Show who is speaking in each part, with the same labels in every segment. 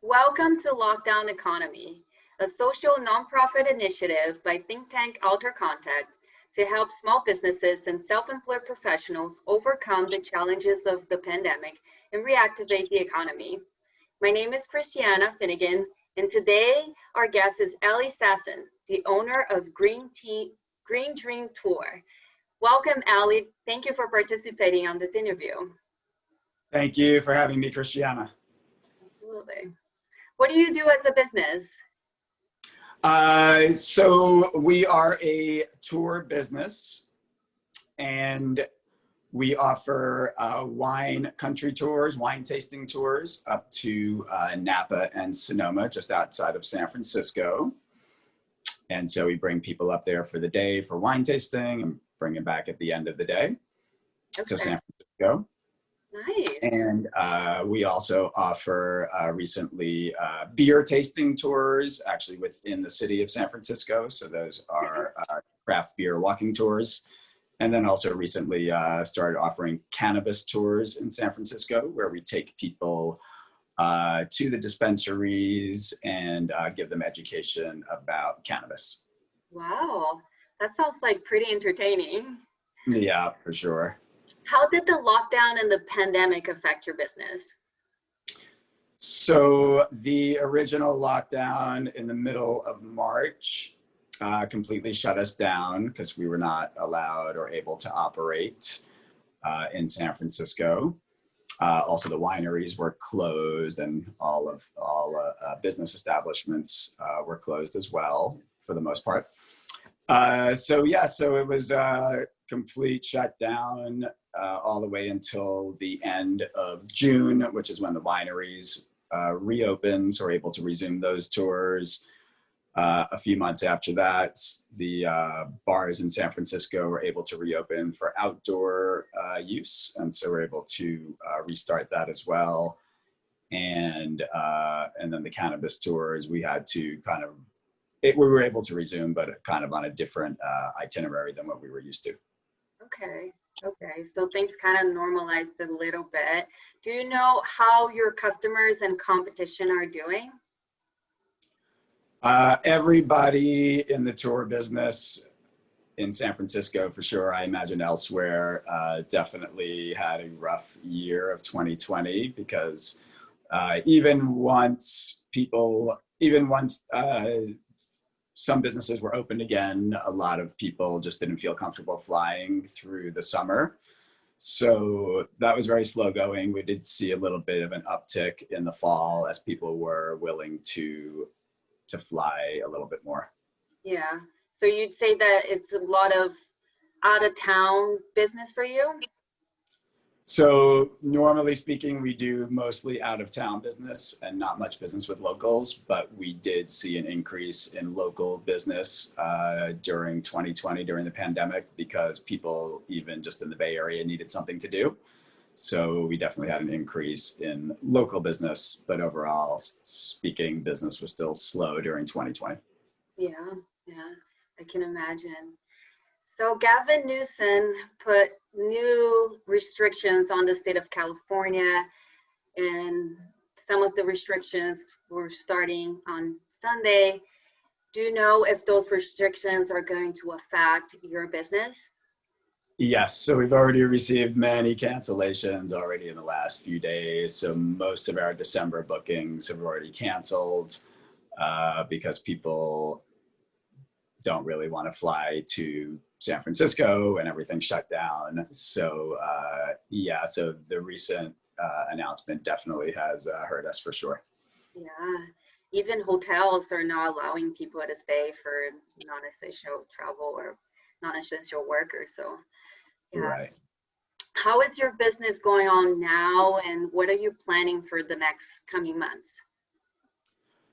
Speaker 1: Welcome to Lockdown Economy, a social nonprofit initiative by think tank AlterContacts to help small businesses and self-employed professionals overcome the challenges of the pandemic and reactivate the economy. My name is Christiana Finnegan, and today our guest is Elie Sasson, the owner of Green Dream Tour. Welcome, Elie. Thank you for participating on this interview.
Speaker 2: Thank you for having me, Christiana.
Speaker 1: Absolutely. What do you do as a business?
Speaker 2: So we are a tour business, and we offer wine country tours, wine tasting tours up to Napa and Sonoma, just outside of San Francisco. And so we bring people up there for the day for wine tasting and bring them back at the end of the day to San Francisco.
Speaker 1: Nice.
Speaker 2: And we also offer recently beer tasting tours, actually within the city of San Francisco. So those are craft beer walking tours. And then also recently started offering cannabis tours in San Francisco, where we take people to the dispensaries and give them education about cannabis.
Speaker 1: Wow, that sounds like pretty entertaining.
Speaker 2: Yeah, for sure.
Speaker 1: How did the lockdown and the pandemic affect your business?
Speaker 2: So the original lockdown in the middle of March completely shut us down because we were not allowed or able to operate in San Francisco. Also, the wineries were closed, and all business establishments were closed as well, for the most part. So it was a complete shutdown all the way until the end of June, which is when the wineries reopened, so we're able to resume those tours. A few months after that, the bars in San Francisco were able to reopen for outdoor use, and so we're able to restart that as well. And then the cannabis tours, we had to we were able to resume, but kind of on a different itinerary than what we were used to.
Speaker 1: Okay, so things kind of normalized a little bit. Do you know how your customers and competition are doing?
Speaker 2: Everybody in the tour business in San Francisco, for sure, I imagine elsewhere, definitely had a rough year of 2020 because even once some businesses were opened again, a lot of people just didn't feel comfortable flying through the summer. So that was very slow going. We did see a little bit of an uptick in the fall as people were willing to fly a little bit more.
Speaker 1: Yeah. So you'd say that it's a lot of out of town business for you?
Speaker 2: So normally speaking, we do mostly out of town business and not much business with locals, but we did see an increase in local business during 2020, during the pandemic, because people even just in the Bay Area needed something to do. So we definitely had an increase in local business, but overall speaking, business was still slow during 2020.
Speaker 1: Yeah, I can imagine. So Gavin Newsom put new restrictions on the state of California, and some of the restrictions were starting on Sunday. Do you know if those restrictions are going to affect your business?
Speaker 2: Yes, so we've already received many cancellations already in the last few days. So most of our December bookings have already canceled because people don't really want to fly to San Francisco and everything shut down. So so the recent announcement definitely has hurt us for sure.
Speaker 1: Yeah, even hotels are not allowing people to stay for non-essential travel or non-essential workers. So yeah.
Speaker 2: Right.
Speaker 1: How is your business going on now, and what are you planning for the next coming months?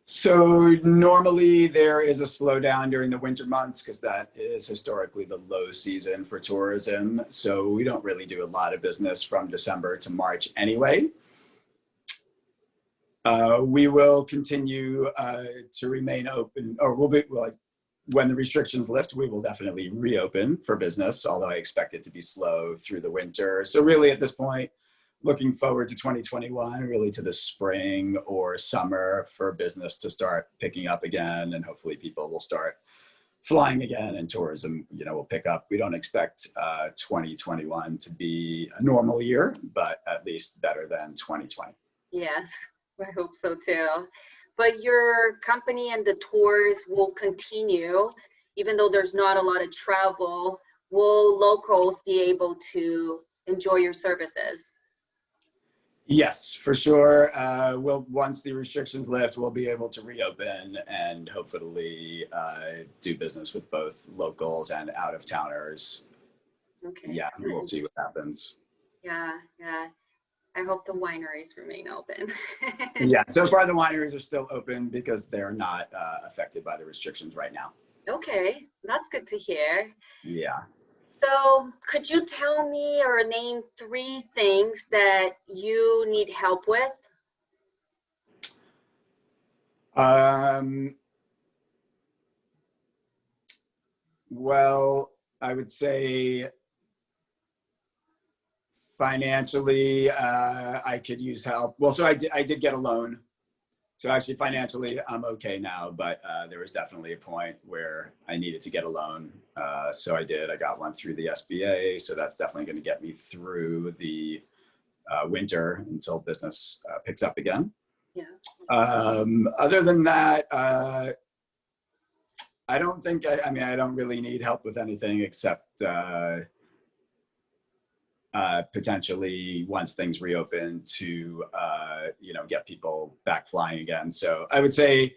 Speaker 2: So normally there is a slowdown during the winter months because that is historically the low season for tourism. So we don't really do a lot of business from December to March anyway. We will continue to remain open, or when the restrictions lift, we will definitely reopen for business, although I expect it to be slow through the winter. So really at this point, looking forward to 2021, really to the spring or summer for business to start picking up again, and hopefully people will start flying again and tourism, will pick up. We don't expect 2021 to be a normal year, but at least better than 2020.
Speaker 1: Yes, I hope so too. But your company and the tours will continue, even though there's not a lot of travel. Will locals be able to enjoy your services?
Speaker 2: Yes, for sure. Once the restrictions lift, we'll be able to reopen and hopefully do business with both locals and out of towners.
Speaker 1: Okay.
Speaker 2: Yeah, we'll see what happens.
Speaker 1: Yeah. I hope the wineries remain open.
Speaker 2: Yeah, so far the wineries are still open because they're not affected by the restrictions right now.
Speaker 1: Okay, that's good to hear.
Speaker 2: Yeah.
Speaker 1: So could you tell me or name 3 things that you need help with?
Speaker 2: Well, I would say financially, I could use help. Well, so I did get a loan. So actually financially, I'm okay now, but there was definitely a point where I needed to get a loan. So I did. I got one through the SBA. So that's definitely going to get me through the winter until business picks up again.
Speaker 1: Yeah.
Speaker 2: Other than that, I don't think, I don't really need help with anything except potentially once things reopen to get people back flying again. So I would say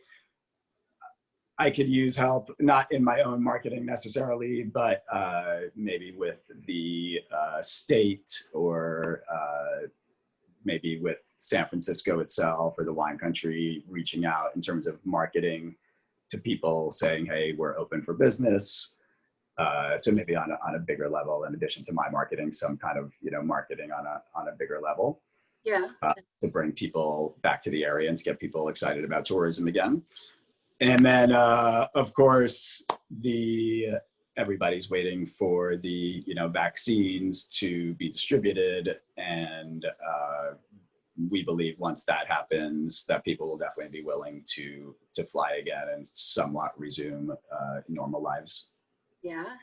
Speaker 2: I could use help, not in my own marketing necessarily, but maybe with the state or maybe with San Francisco itself or the wine country reaching out in terms of marketing to people saying, hey, we're open for business. So maybe on a bigger level, in addition to my marketing, some kind of marketing on a bigger level.
Speaker 1: Yeah.
Speaker 2: To bring people back to the area and to get people excited about tourism again. And then, of course, everybody's waiting for the vaccines to be distributed, and we believe once that happens, that people will definitely be willing to fly again and somewhat resume normal lives.
Speaker 1: Yes.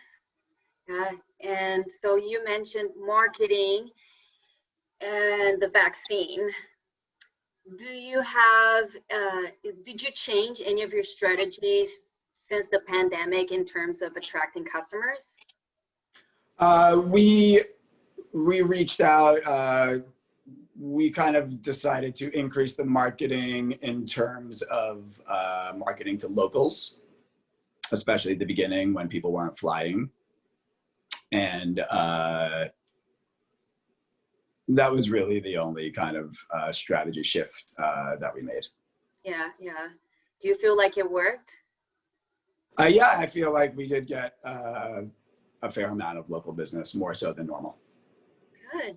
Speaker 1: And so you mentioned marketing and the vaccine. Do you have, did you change any of your strategies since the pandemic in terms of attracting customers?
Speaker 2: We reached out, we kind of decided to increase the marketing in terms of marketing to locals, especially at the beginning when people weren't flying. And that was really the only kind of strategy shift that we made.
Speaker 1: Yeah. Do you feel like it worked?
Speaker 2: Yeah, I feel like we did get a fair amount of local business, more so than normal.
Speaker 1: Good.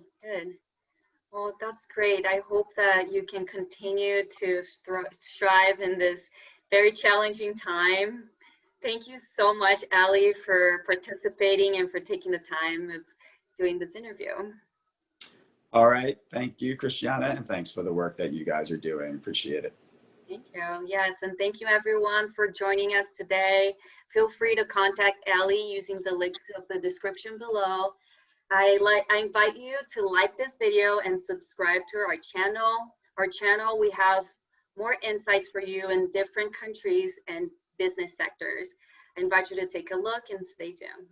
Speaker 1: Well, that's great. I hope that you can continue to strive in this very challenging time. Thank you so much, Elie, for participating and for taking the time of doing this interview.
Speaker 2: All right. Thank you, Christiana, and thanks for the work that you guys are doing. Appreciate it.
Speaker 1: Thank you. Yes, and thank you everyone for joining us today. Feel free to contact Elie using the links of the description below. I invite you to like this video and subscribe to our channel. We have more insights for you in different countries and business sectors. I invite you to take a look and stay tuned.